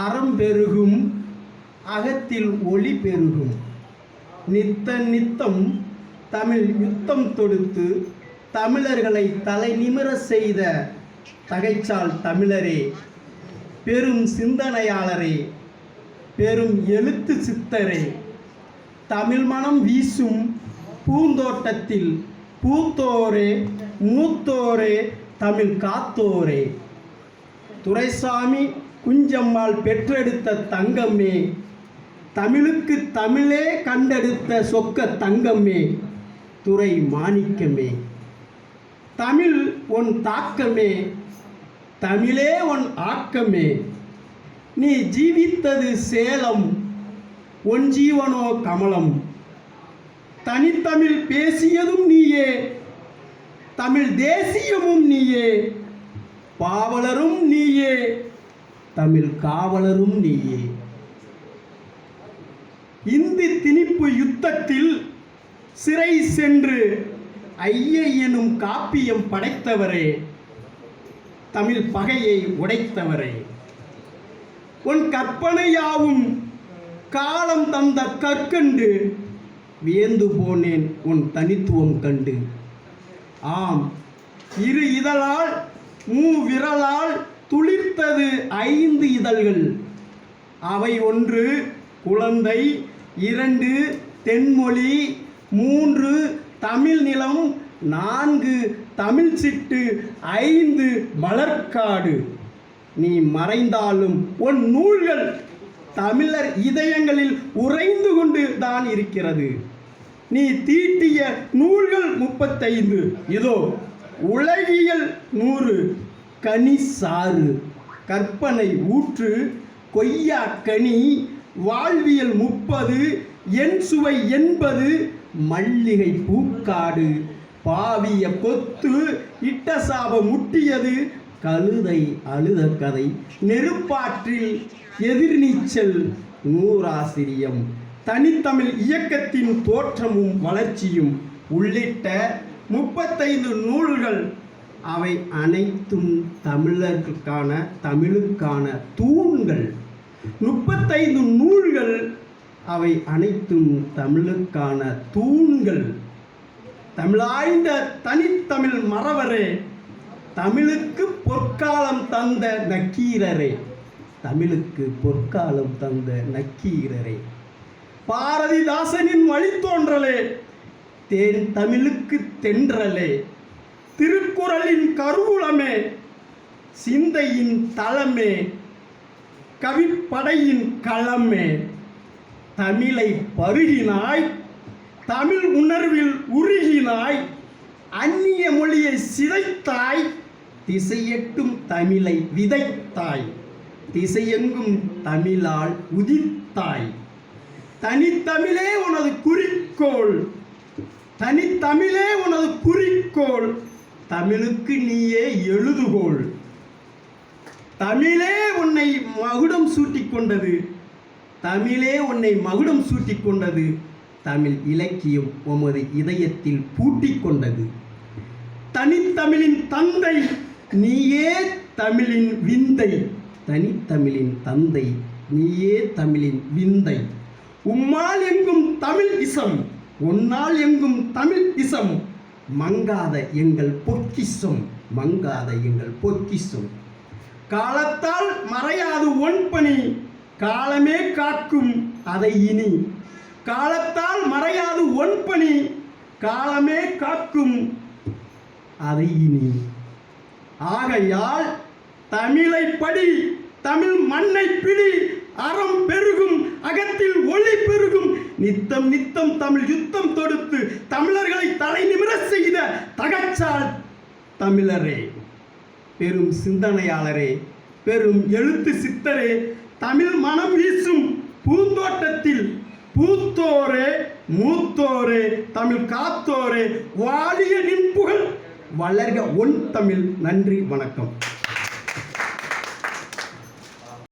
அறம் பெருகும் அகத்தில் ஒளி பெருகும். நித்த நித்தம் தமிழ் யுத்தம் தொடுத்து தமிழர்களை தலை நிமிர செய்த தகைச்சால் தமிழரே, பெரும் சிந்தனையாளரே, பெரும் எழுத்து சித்தரே, தமிழ் மனம் வீசும் பூந்தோட்டத்தில் பூத்தோரே, மூத்தோரே, தமிழ் காத்தோரே, துரைசாமி குஞ்சம்மாள் பெற்றெடுத்த தங்கமே, தமிழுக்கு தமிழே கண்டெடுத்த சொக்க தங்கமே, துரை மாணிக்கமே, தமிழ் உன் தாக்கமே, தமிழே உன் ஆக்கமே, நீ ஜீவித்தது சேலம், உன் ஜீவனோ கமலம், தனித்தமிழ் பேசியதும் நீயே, தமிழ் தேசியமும் நீயே, பாவலரும் நீயே, தமிழ் காவலரும் நீயே. இந்தி திணிப்பு யுத்தத்தில் சிறை சென்று ஐயை எனும் காப்பியம் படைத்தவரே, தமிழ் பகையை உடைத்தவரே, உன் கற்பனையாவும் காலம் தந்த கற்கண்டு வியந்து போனேன் உன் தனித்துவம் கண்டு. ஆம், இரு இதழால் விரலால் துளிர்த்தது 5 இதழ்கள். அவை 1 குழந்தை, 2 தென்மொழி, 3 தமிழ் நிலம், 4 தமிழ் சிட்டு, 5 மலர்காடு. நீ மறைந்தாலும் உன் நூல்கள் தமிழர் இதயங்களில் உறைந்து கொண்டு தான் இருக்கிறது. நீ தீட்டிய நூல்கள் 35. இதோ உலகியல் 100, கனி சாறு, கற்பனை ஊற்று, கொய்யா கனி, வாழ்வியல் 30, என் சுவை 80, மல்லிகை பூக்காடு, பாவிய கொத்து, இட்ட சாபம் முட்டியது, கழுதை அழுத கதை, நெருப்பாற்றில் எதிர்நீச்சல், நூறாசிரியம், தனித்தமிழ் இயக்கத்தின் தோற்றமும் வளர்ச்சியும் உள்ளிட்ட 35 நூல்கள். அவை அனைத்தும் தமிழர்களுக்கான தமிழுக்கான தூண்கள். 35 நூல்கள், அவை அனைத்தும் தமிழுக்கான தூண்கள். தமிழாய்ந்த தனித்தமிழ் மறவரே, தமிழுக்கு பொற்காலம் தந்த நக்கீரரே, தமிழுக்கு பொற்காலம் தந்த நக்கீரரே, பாரதிதாசனின் வழித்தோன்றலே, தேன் தமிழுக்கு தென்றலே, திருக்குறளின் கருவூலமே, சிந்தையின் தளமே, கவிப்படையின் களமே, தமிழை பருகினாய், தமிழ் உணர்வில் உருகினாய், அந்நிய மொழியை சிதைத்தாய், திசையெட்டும் தமிழை விதைத்தாய், திசையெங்கும் தமிழால் உதித்தாய். தனித்தமிழே உனது குறிக்கோள், தனித்தமிழே உனது குறிக்கோள், தமிழுக்கு நீயே எழுதுகோள். தமிழே உன்னை மகுடம் சூட்டிக் கொண்டது, தமிழே உன்னை மகுடம் சூட்டிக் கொண்டது, தமிழ் இலக்கியம் உமது இதயத்தில் பூட்டிக் கொண்டது. தனித்தமிழின் தந்தை நீயே, தமிழின் விந்தை, தனித்தமிழின் தந்தை நீயே, தமிழின் விந்தை. உம்மால் எங்கும் தமிழ் இசம், உன்னால் எங்கும் தமிழ் இசம், மங்காத எங்கள் பொக்கிசம், மங்காத எங்கள் பொக்கிசம். காலத்தால் மறையாது ஒன்பணி, காலமே காக்கும் அதை இனி, காலத்தால் மறையாது ஒன்பணி, காலமே காக்கும் அதை இனி. ஆகையால் தமிழை படி, தமிழ் மண்ணை பிடி, அறம் பெருகும் அகத்தில் ஒளி பெருகும். நித்தம் நித்தம் தமிழ் யுத்தம் தொடுத்து தமிழர்களை தலை நிமிர செய்த தகைச்சால் தமிழரே, பெரும் சிந்தனையாளரே, பெரும் எழுத்து சித்தரே, தமிழ் மனம் வீசும் பூந்தோட்டத்தில் பூத்தோரே, மூத்தோரே, தமிழ் காத்தோரே, வாழிய நின் புகழ் வளர்க ஒன் தமிழ். நன்றி, வணக்கம்.